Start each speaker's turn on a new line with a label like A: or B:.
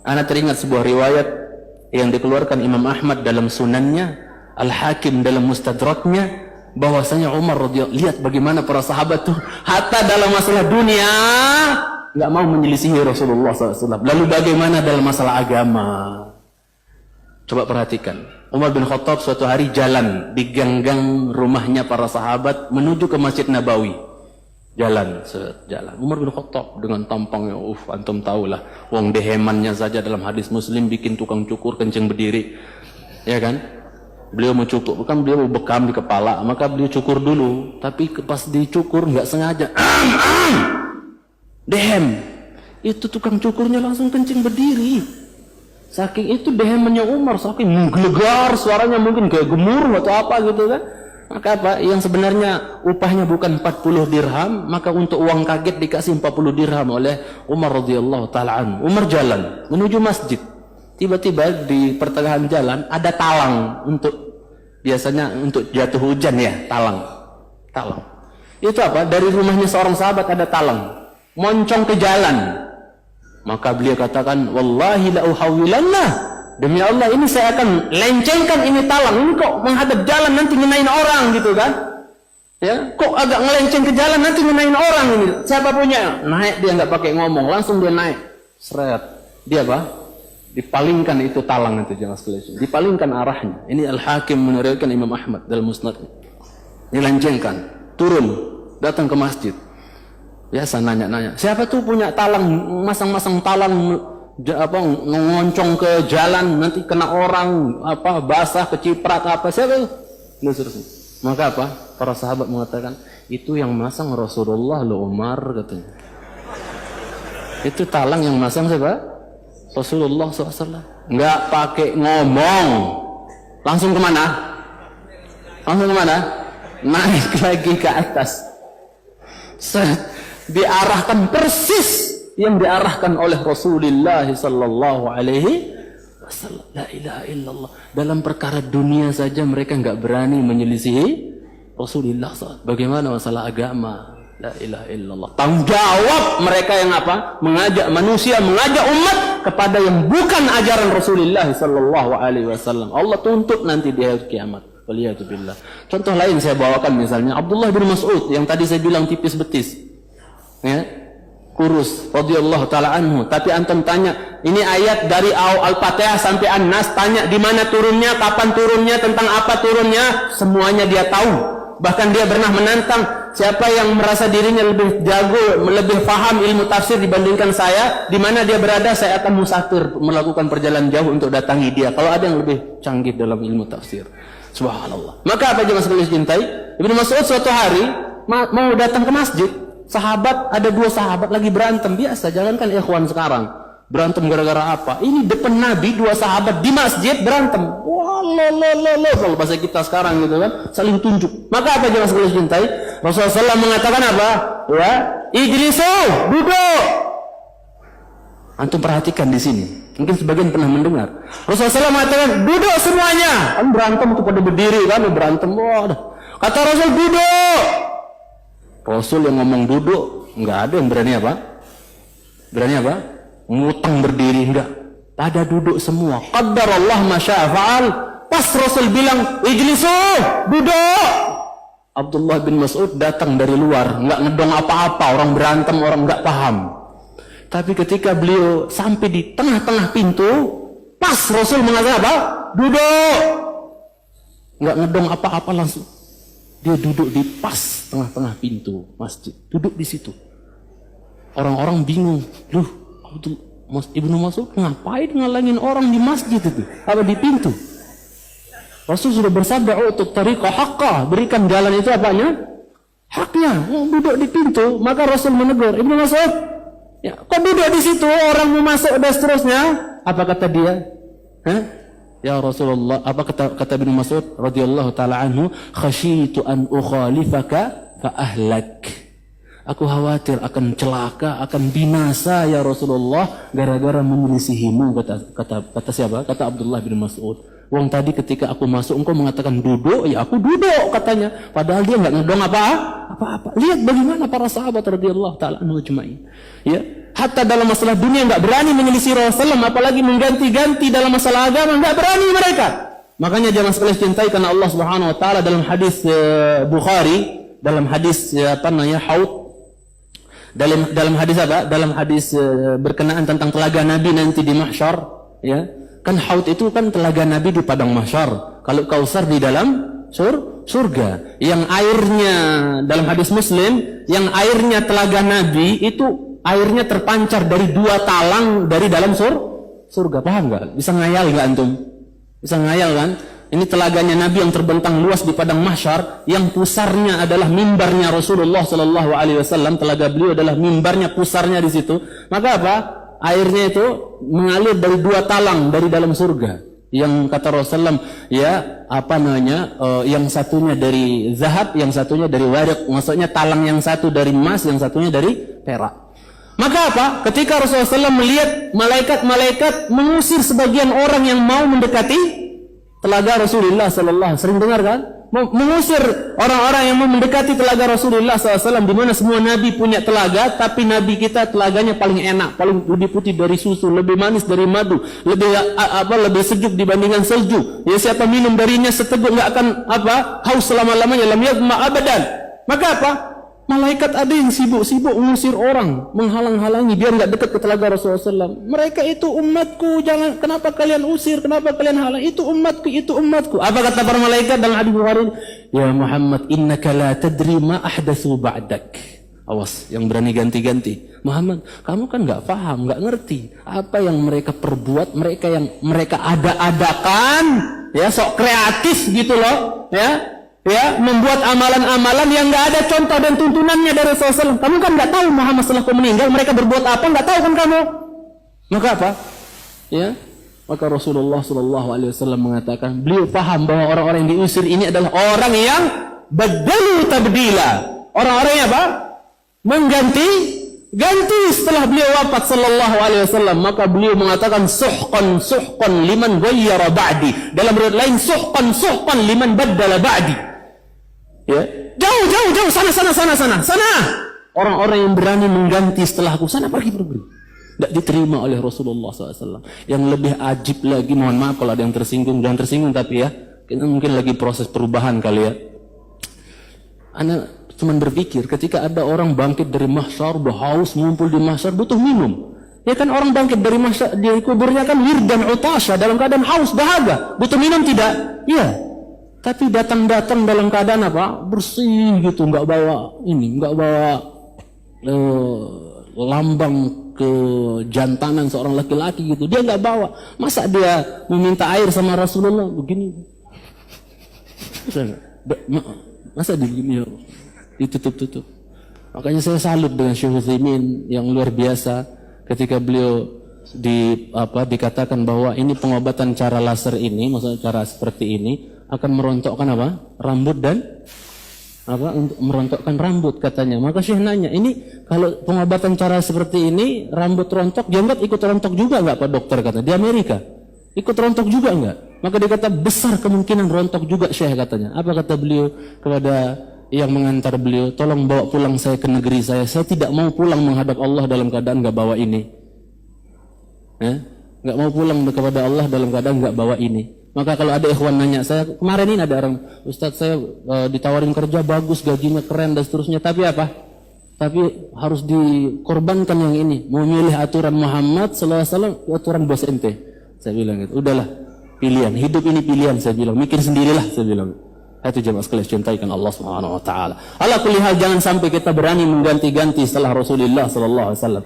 A: Ana teringat sebuah riwayat yang dikeluarkan Imam Ahmad dalam sunannya, Al-Hakim dalam mustadraknya, bahwasanya Umar radhiyallahu, lihat bagaimana para sahabat tuh hatta dalam masalah dunia nggak mau menyelisihi Rasulullah SAW. Lalu bagaimana dalam masalah agama? Coba perhatikan. Umar bin Khattab suatu hari jalan di gang-gang rumahnya para sahabat menuju ke Masjid Nabawi. Jalan. Umar bin Khattab dengan tampangnya, antum tahulah, wong dehemannya saja dalam hadis Muslim bikin tukang cukur kencing berdiri, ya kan? Beliau mau cukur, bukan beliau mau bekam di kepala, maka beliau cukur dulu. Tapi pas dicukur nggak sengaja, dehem, itu tukang cukurnya langsung kencing berdiri. Saking itu dehemannya Umar, saking menggelegar suaranya, mungkin kayak gemuruh atau apa gitu kan. Maka apa, yang sebenarnya upahnya bukan 40 dirham, maka untuk uang kaget dikasih 40 dirham oleh Umar radhiyallahu ta'ala anhu. Umar jalan menuju masjid. Tiba-tiba di pertengahan jalan ada talang, untuk biasanya untuk jatuh hujan ya, talang. Itu apa? Dari rumahnya seorang sahabat ada talang, moncong ke jalan. Maka beliau katakan, wallahi la uhawilanna, demi Allah ini saya akan lencengkan ini talang, ini kok menghadap jalan nanti ngenain orang gitu kan. Ya, kok agak ngelenceng ke jalan nanti ngenain orang ini. Siapa punya? Naik dia, nggak pakai ngomong, langsung dia naik. Seret. Dia apa? Dipalingkan itu talang itu, jangan sekalian. Dipalingkan arahnya. Ini Al-Hakim meneriwayatkan Imam Ahmad dalam Musnad. Dilencengkan, turun, datang ke masjid. Biasa nanya-nanya, siapa tuh punya talang, masang-masang talang apa ngoncong ke jalan nanti kena orang apa basah keciprat apa, siapa? Maka apa? Para sahabat mengatakan, itu yang masang Rasulullah lo Umar, katanya. Itu talang yang masang siapa? Rasulullah SAW. Nggak pakai ngomong, langsung kemana? Naik lagi ke atas. Diarahkan persis yang diarahkan oleh Rasulullah sallallahu alaihi wasallam. La ilaha illallah. Dalam perkara dunia saja mereka nggak berani menyelisihi Rasulullah SAW. Bagaimana masalah agama? La ilaha illallah. Tanggung jawab mereka yang apa? Mengajak manusia, mengajak umat kepada yang bukan ajaran Rasulullah sallallahu alaihi wasallam. Allah tuntut nanti di hari kiamat. Waliyatubillah. Contoh lain saya bawakan, misalnya Abdullah bin Mas'ud yang tadi saya bilang tipis betis, ya, kurus, radhiyallahu taala anhu. Tapi antum tanya, ini ayat dari Al-Fatihah sampai An-Nas, tanya di mana turunnya, kapan turunnya, tentang apa turunnya, semuanya dia tahu. Bahkan dia pernah menantang, siapa yang merasa dirinya lebih jago, lebih paham ilmu tafsir dibandingkan saya, di mana dia berada, saya akan musafir melakukan perjalanan jauh untuk datangi dia. Kalau ada yang lebih canggih dalam ilmu tafsir. Subhanallah. Maka apa jemaah sekalian cintai? Ibnu Mas'ud suatu hari mau datang ke masjid. Sahabat, ada dua sahabat lagi berantem. Biasa, jangankan ikhwan sekarang. Berantem gara-gara apa? Ini depan Nabi, dua sahabat di masjid berantem. Wah, kalau bahasa kita sekarang gitu kan, saling tunjuk. Maka apa jemaah sekalian cintai? Rasulullah SAW mengatakan apa? Ya, ijlisu, duduk. Antum perhatikan di sini. Mungkin sebagian pernah mendengar. Rasulullah SAW mengatakan, duduk semuanya. Kan berantem itu pada berdiri kan, berantem. Wah, kata Rasul, duduk. Rasul yang ngomong duduk, nggak ada yang berani apa? Berani apa? Ngutang berdiri, enggak. Pada duduk semua. Qaddarallah ma syaa fa'al. Pas Rasul bilang, ijlisu, duduk. Abdullah bin Mas'ud datang dari luar, nggak ngedong apa-apa, orang berantem, orang nggak paham. Tapi ketika beliau sampai di tengah-tengah pintu, pas Rasul mengatakan apa? Duduk. Nggak ngedong apa-apa, langsung dia duduk di pas tengah-tengah pintu masjid. Duduk di situ. Orang-orang bingung. Loh, Ibnu Mas'ud ngapain ngalangin orang di masjid itu? Apa di pintu? Rasul sudah bersabda, untuk tariqah haqqah, berikan jalan itu apanya? Haknya. Duduk di pintu, maka Rasul menegur, Ibnu Mas'ud, ya, kok duduk di situ, orang mau masuk dan seterusnya? Apa kata dia? Ya Rasulullah, apa kata Ibnu Mas'ud radhiyallahu taala anhu, khasyitu an ukhalifaka fa ahlak. Aku khawatir akan celaka, akan binasa ya Rasulullah gara-gara menyelisihimu, kata siapa? Kata Abdullah bin Mas'ud. Wong tadi ketika aku masuk engkau mengatakan duduk, ya aku duduk katanya. Padahal dia enggak ngedong apa-apa. Lihat bagaimana para sahabat radhiyallahu taala anhu ajmain. Ya, Hatta dalam masalah dunia nggak berani menyelisih Rasulullah, apalagi mengganti-ganti dalam masalah agama, nggak berani mereka. Makanya jangan sekali cintai karena Allah Subhanahu Wa Taala dalam hadis Bukhari, dalam hadis Haud, dalam hadis apa? Dalam hadis berkenaan tentang telaga Nabi nanti di mahsyar, ya. Kan Haud itu kan telaga Nabi di padang mahsyar. Kalau Kausar di dalam surga. Yang airnya dalam hadis Muslim, yang airnya telaga Nabi itu airnya terpancar dari 2 talang dari dalam surga. Paham nggak? Bisa ngayal nggak antum? Bisa ngayal kan? Ini telaganya Nabi yang terbentang luas di padang mahsyar, yang pusarnya adalah mimbarnya Rasulullah Sallallahu Alaihi Wasallam. Telaga beliau adalah mimbarnya, pusarnya di situ. Maka apa? Airnya itu mengalir dari 2 talang dari dalam surga. Yang kata Rasulullah, yang satunya dari zahab, yang satunya dari warik. Maksudnya talang yang satu dari emas, yang satunya dari perak. Maka apa? Ketika Rasulullah SAW melihat malaikat-malaikat mengusir sebagian orang yang mau mendekati telaga Rasulullah SAW, sering dengar kan? Mengusir orang-orang yang mau mendekati telaga Rasulullah SAW, di mana semua Nabi punya telaga, tapi Nabi kita telaganya paling enak, paling lebih putih dari susu, lebih manis dari madu, lebih sejuk dibandingkan salju. Ya, siapa minum darinya seteguk nggak akan haus selama-lamanya, lam yadma abadan. Maka apa? Malaikat ada yang sibuk-sibuk mengusir orang, menghalang-halangi biar nggak dekat ke telaga Rasulullah SAW. Mereka itu umatku, jangan, kenapa kalian usir, kenapa kalian halang? Itu umatku, itu umatku. Apa kata para malaikat dalam hadis Bukhari? Ya Muhammad, innaka la tadri ma ahdatsu ba'dak. Awas, yang berani ganti-ganti. Muhammad, kamu kan nggak paham, nggak ngerti apa yang mereka perbuat, mereka ada-adakan, ya, sok kreatif gitu loh, ya, membuat amalan-amalan yang nggak ada contoh dan tuntunannya dari Rasulullah. Kamu kan nggak tahu Muhammad setelah kau meninggal mereka berbuat apa, nggak tahu kan kamu. Maka apa? Ya, maka Rasulullah Shallallahu Alaihi Wasallam mengatakan, beliau paham bahwa orang-orang yang diusir ini adalah orang yang badalu tabdila. Orang-orang yang apa? Ganti setelah beliau wafat Sallallahu Alaihi Wasallam. Maka beliau mengatakan suhqan liman ghayyara ba'di. Dalam riwayat lain suhqan liman baddala ba'di. Ya, jauh, sana. Orang-orang yang berani mengganti setelahku, sana pergi. Tidak diterima oleh Rasulullah SAW. Yang lebih ajib lagi, mohon maaf kalau ada yang tersinggung, jangan tersinggung, tapi ya, kita mungkin lagi proses perubahan kali ya. Anda cuma berpikir, ketika ada orang bangkit dari mahsyar, haus, ngumpul di mahsyar, butuh minum. Ya kan, orang bangkit dari mahsyar, di kuburnya kan wirdan utasya, dalam keadaan haus, dahaga, butuh minum tidak? Iya. Tapi datang dalam keadaan apa? Bersih gitu, nggak bawa lambang kejantanan seorang laki-laki gitu. Dia nggak bawa. Masa dia meminta air sama Rasulullah begini? Masa begini? Ditutup. Makanya saya salut dengan Syekh Utsaimin yang luar biasa ketika beliau dikatakan bahwa ini pengobatan cara laser ini, maksudnya cara seperti ini akan merontokkan apa? Rambut dan untuk merontokkan rambut katanya. Maka Syekh nanya, ini kalau pengobatan cara seperti ini rambut rontok, jenggot ikut rontok juga enggak Pak Dokter, kata di Amerika? Ikut rontok juga enggak? Maka dia kata besar kemungkinan rontok juga Syekh katanya. Apa kata beliau kepada yang mengantar beliau? Tolong bawa pulang saya ke negeri saya. Saya tidak mau pulang menghadap Allah dalam keadaan enggak bawa ini. Enggak mau pulang kepada Allah dalam keadaan enggak bawa ini. Maka kalau ada ikhwan nanya, saya kemarin ini ada orang, Ustadz saya ditawarin kerja bagus, gajinya keren dan seterusnya, tapi apa? Tapi harus dikorbankan yang ini, mau milih aturan Muhammad sallallahu alaihi wasallam, aturan bos ente. Saya bilang gitu, udahlah, pilihan, hidup ini pilihan, saya bilang, mikir sendirilah, saya bilang. Itu jemaah sekalian, cintaikan Allah Subhanahu wa taala. Ala kulli hal, jangan sampai kita berani mengganti-ganti setelah Rasulullah sallallahu alaihi wasallam.